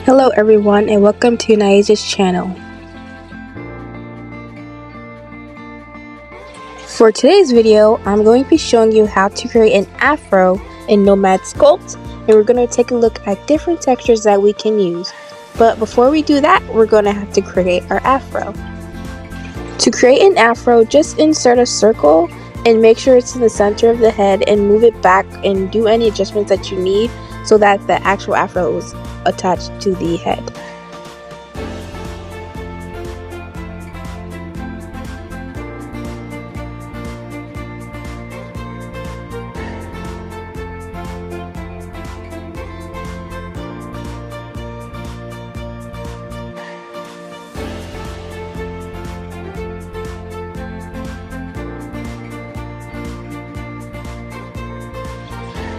Hello everyone and welcome to Naija's channel. For today's video, I'm going to be showing you how to create an afro in Nomad Sculpt, and we're going to take a look at different textures that we can use. But before we do that, we're going to have to create our afro. To create an afro, just insert a circle and make sure it's in the center of the head and move it back and do any adjustments that you need so that the actual afro is attached to the head.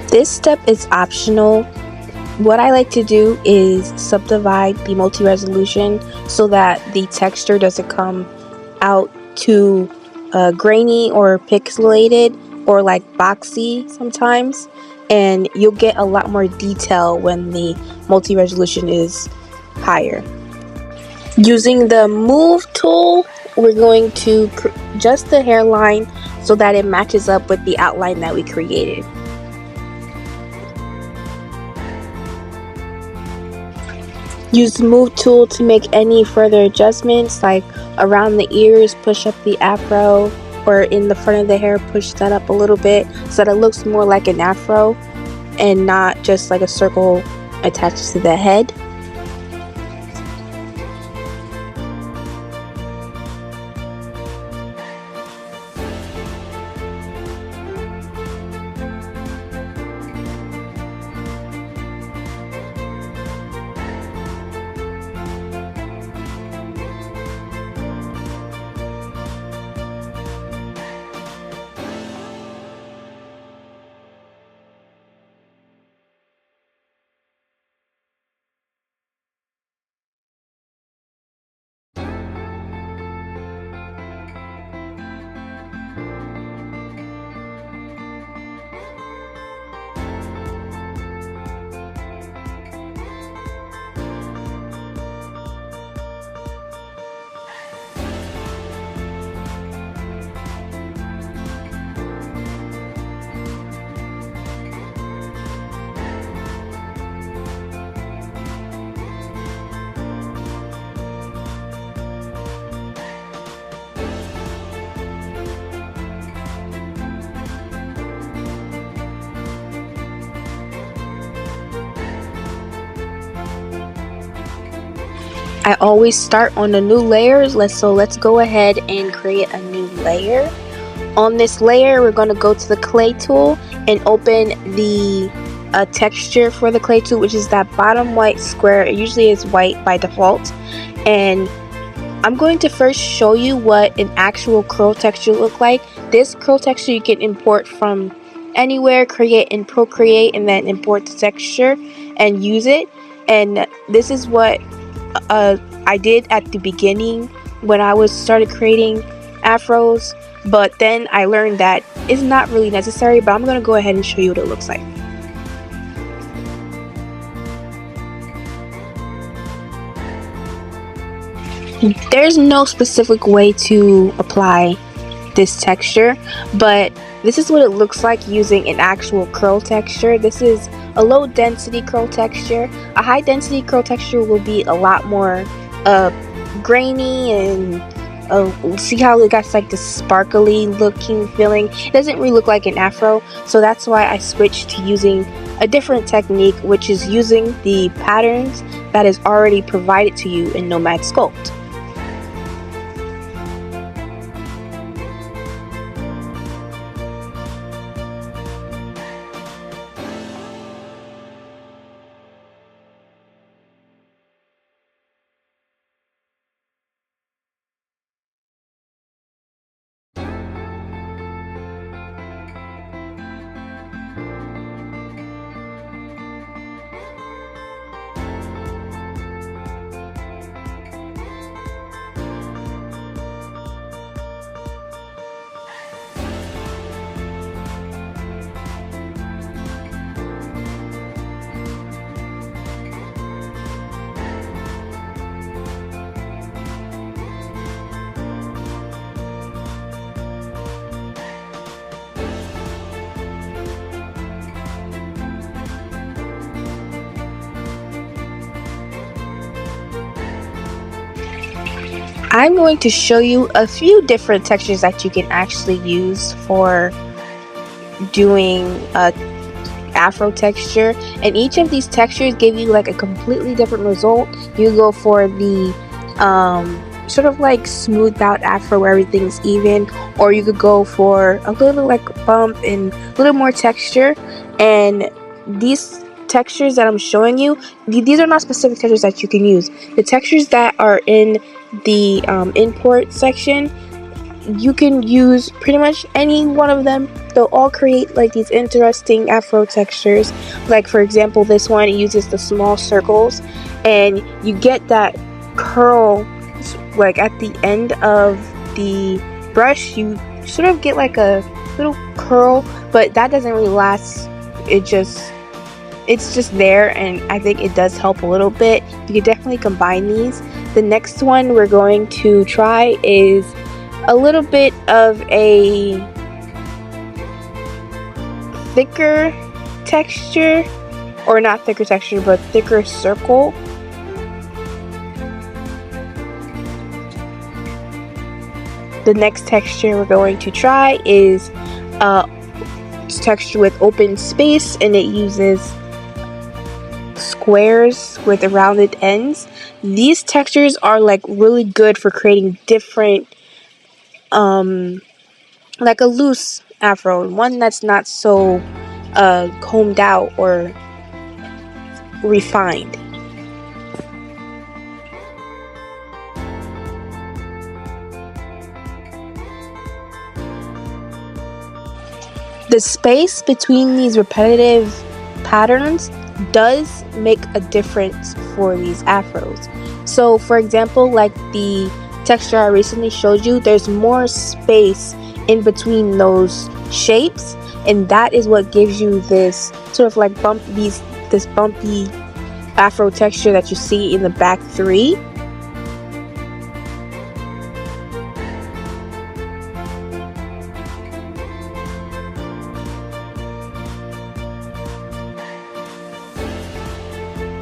This step is optional. What I like to do is subdivide the multi-resolution so that the texture doesn't come out too grainy or pixelated or like boxy sometimes, and you'll get a lot more detail when the multi-resolution is higher. Using the move tool, we're going to adjust the hairline so that it matches up with the outline that we created. Use the move tool to make any further adjustments, like around the ears, push up the afro, or in the front of the hair, push that up a little bit so that it looks more like an afro and not just like a circle attached to the head. I always start on the new layers, so let's go ahead and create a new layer. On this layer, we're going to go to the clay tool and open the texture for the clay tool, which is that bottom white square. It usually is white by default, and I'm going to first show you what an actual curl texture look like. This curl texture you can import from anywhere, create in Procreate, and then import the texture and use it. And this is what I did at the beginning when I started creating afros, but then I learned that it's not really necessary, but I'm going to go ahead and show you what it looks like. There's no specific way to apply this texture, but this is what it looks like using an actual curl texture. This is a low density curl texture. A high density curl texture will be a lot more grainy, and see how it got like the sparkly looking feeling. It doesn't really look like an afro, so that's why I switched to using a different technique, which is using the patterns that is already provided to you in Nomad Sculpt. I'm going to show you a few different textures that you can actually use for doing a afro texture, and each of these textures give you like a completely different result. You go for the sort of like smoothed out afro where everything's even, or you could go for a little like bump and a little more texture. And these textures that I'm showing you, these are not specific textures that you can use. The textures that are in the import section, you can use pretty much any one of them. They'll all create like these interesting afro textures. Like for example, this one uses the small circles, and you get that curl like at the end of the brush. You sort of get like a little curl, but that doesn't really last. It's just there, and I think it does help a little bit. You could definitely combine these. The next one we're going to try is a little bit of a thicker texture, or not thicker texture, but thicker circle. The next texture we're going to try is texture with open space, and it uses squares with rounded ends. These textures are like really good for creating different like a loose afro, one that's not so combed out or refined. The space between these repetitive patterns does make a difference for these afros. So for example, like the texture I recently showed you, there's more space in between those shapes, and that is what gives you this sort of like this bumpy afro texture that you see in the back three.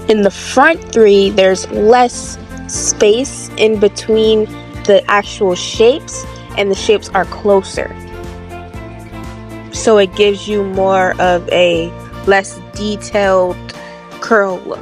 In the front three, there's less space in between the actual shapes, and the shapes are closer. So it gives you more of a less detailed curl look.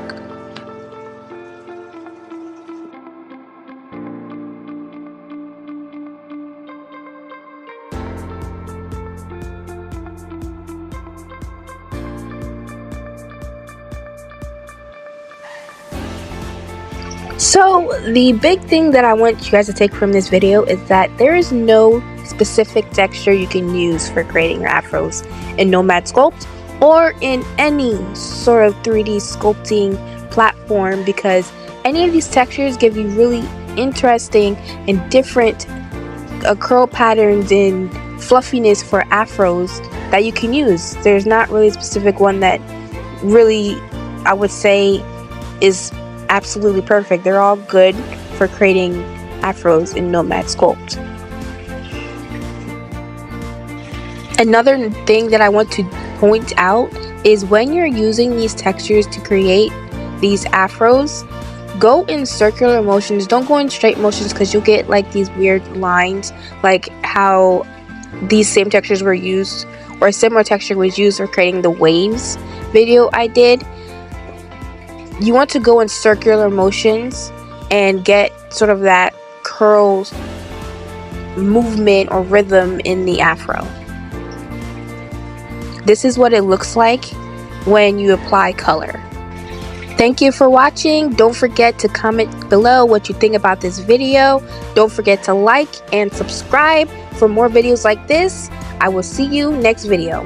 So the big thing that I want you guys to take from this video is that there is no specific texture you can use for creating your afros in Nomad Sculpt or in any sort of 3D sculpting platform, because any of these textures give you really interesting and different curl patterns and fluffiness for afros that you can use. There's not really a specific one that really, I would say, is absolutely perfect. They're all good for creating afros in Nomad Sculpt. Another thing that I want to point out is when you're using these textures to create these afros, go in circular motions. Don't go in straight motions, because you'll get like these weird lines, like how these same textures were used, or a similar texture was used for creating the waves video I did. You want to go in circular motions and get sort of that curl movement or rhythm in the afro. This is what it looks like when you apply color. Thank you for watching. Don't forget to comment below what you think about this video. Don't forget to like and subscribe for more videos like this. I will see you next video.